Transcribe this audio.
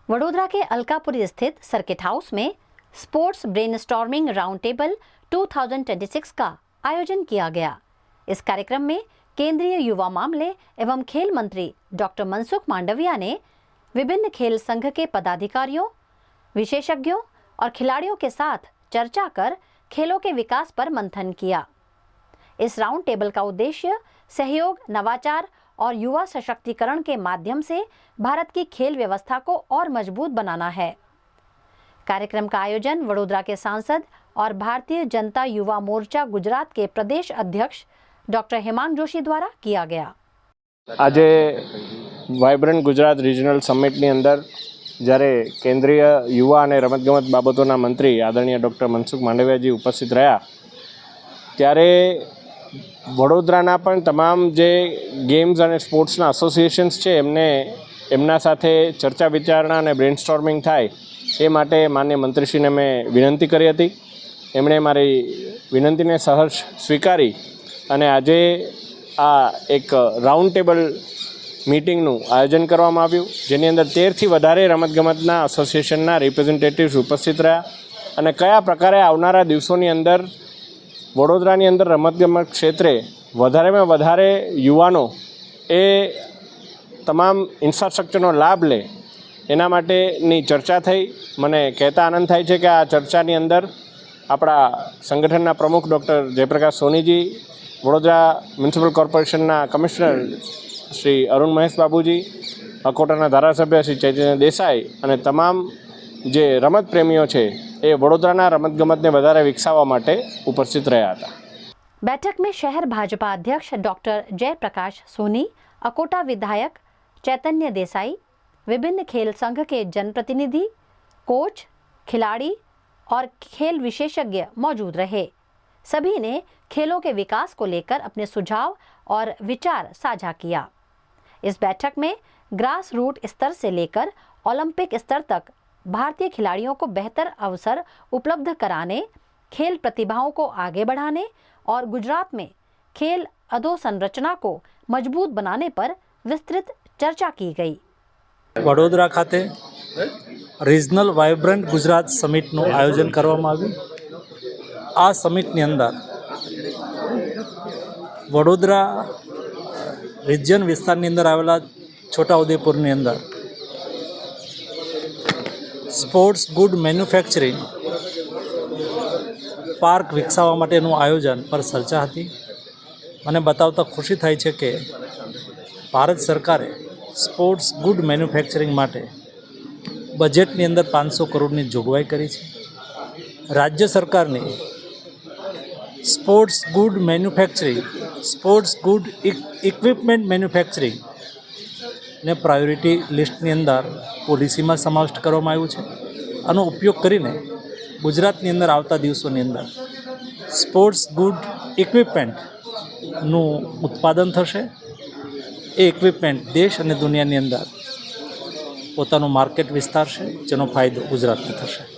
वडोदरा के अलकापुरी स्थित circuit house में स्पोर्ट्स ब्रेनस्टॉर्मिंग राउंड टेबल 2026 का आयोजन किया गया। इस कार्यक्रम में केंद्रीय युवा मामले एवं खेल मंत्री डॉक्टर मनसुख मांडविया ने विभिन्न खेल संघ के पदाधिकारियों, विशेषज्ञों और खिलाड़ियों के साथ चर्चा कर खेलों के विकास पर मंथन किया। इस राउंड टेबल का उद्देश्य सहयोग, नवाचार और युवा सशक्तिकरण के माध्यम से भारत की खेल व्यवस्था को और मजबूत बनाना है। कार्यक्रम का आयोजन वडोदरा के सांसद और भारतीय जनता युवा मोर्चा गुजरात के प्रदेश अध्यक्ष डॉक्टर हेमांग जोशी द्वारा किया गया। आज वाइब्रન્ટ गुजरात रीजनल समिटनी अंदर જ્યારે કેન્દ્રીય યુવા અને રમતગમત બાબતોના મંત્રી આદરણીય ડૉક્ટર મનસુખ માંડવિયાજી ઉપસ્થિત રહ્યા ત્યારે વડોદરાના પણ તમામ જે ગેમ્સ અને સ્પોર્ટ્સના એસોસિએશન્સ છે એમના સાથે ચર્ચા વિચારણા અને બ્રેનસ્ટોર્મિંગ થાય એ માટે માનનીય મંત્રીશ્રીને મેં વિનંતી કરી હતી। એમણે મારી વિનંતીને સહર્ષ સ્વીકારી અને આજે આ એક રાઉન્ડ ટેબલ મીટિંગનું આયોજન કરવામાં આવ્યું, જેની અંદર 13થી વધારે રમતગમતના એસોસિએશનના રિપ્રેઝેન્ટેટિવ્સ ઉપસ્થિત રહ્યા અને કયા પ્રકારે આવનારા દિવસોની અંદર વડોદરાની અંદર રમતગમત ક્ષેત્રે વધારેમાં વધારે યુવાનો એ તમામ ઇન્ફ્રાસ્ટ્રક્ચરનો લાભ લે એના માટેની ચર્ચા થઈ। મને કહેતા આનંદ થાય છે કે આ ચર્ચાની અંદર આપણા સંગઠનના પ્રમુખ ડૉક્ટર જયપ્રકાશ સોનીજી, વડોદરા મ્યુનિસિપલ કોર્પોરેશનના કમિશનર શ્રી અરુણ મહેશ બાબુજી, અકોટાના ધારાસભ્ય શ્રી ચૈતન્ય દેસાઈ અને તમામ જે રમત પ્રેમીઓ છે એ વડોદરાના રમતગમતને વધારે વિકસાવવા માટે ઉપસ્થિત રહ્યા હતા। बैठक में शहर भाजपा अध्यक्ष डॉक्टर जयप्रकाश सोनी, अकोटा विधायक चैतन्य देसाई, विभिन्न खेल संघ के जनप्रतिनिधि, कोच, खिलाड़ी और खेल विशेषज्ञ मौजूद रहे। सभी ने खेलों के विकास को लेकर अपने सुझाव और विचार साझा किया। इस बैठक में ग्रास रूट स्तर से लेकर ओलंपिक स्तर तक भारतीय खिलाड़ियों को बेहतर अवसर उपलब्ध कराने, खेल प्रतिभाओं को आगे बढ़ाने और गुजरात में खेल अधोसंरचना को मजबूत बनाने पर विस्तृत चर्चा की गई। वडोदरा खाते रीजनल वाइब्रન્ટ गुजरात समिटનું આયોજન કરવામાં આવ્યું। આ સમિટની અંદર વડોદરા રિજિયન વિસ્તારની અંદર આવેલા છોટાઉદેપુરની અંદર સ્પોર્ટ્સ ગુડ મેન્યુફેક્ચરિંગ પાર્ક વિકસાવવા માટેનું આયોજન પર ચર્ચા હતી। મને બતાવતા ખુશી થાય છે કે ભારત સરકારે સ્પોર્ટ્સ ગુડ મેન્યુફેક્ચરિંગ માટે બજેટની અંદર 500 કરોડની જોગવાઈ કરી છે। રાજ્ય સરકારની sports good manufacturing, sports good equipment manufacturing ને પ્રાયોરિટી લિસ્ટની અંદર પોલિસીમાં સમાવિષ્ટ કરવામાં આવ્યું છે। આનો ઉપયોગ કરીને ગુજરાતની અંદર આવતા દિવસોની અંદર સ્પોર્ટ્સ ગુડ ઇક્વિપમેન્ટનું ઉત્પાદન થશે। એ ઇક્વિપમેન્ટ દેશ અને દુનિયાની અંદર પોતાનું માર્કેટ વિસ્તારશે, જેનો ફાયદો ગુજરાતને થશે।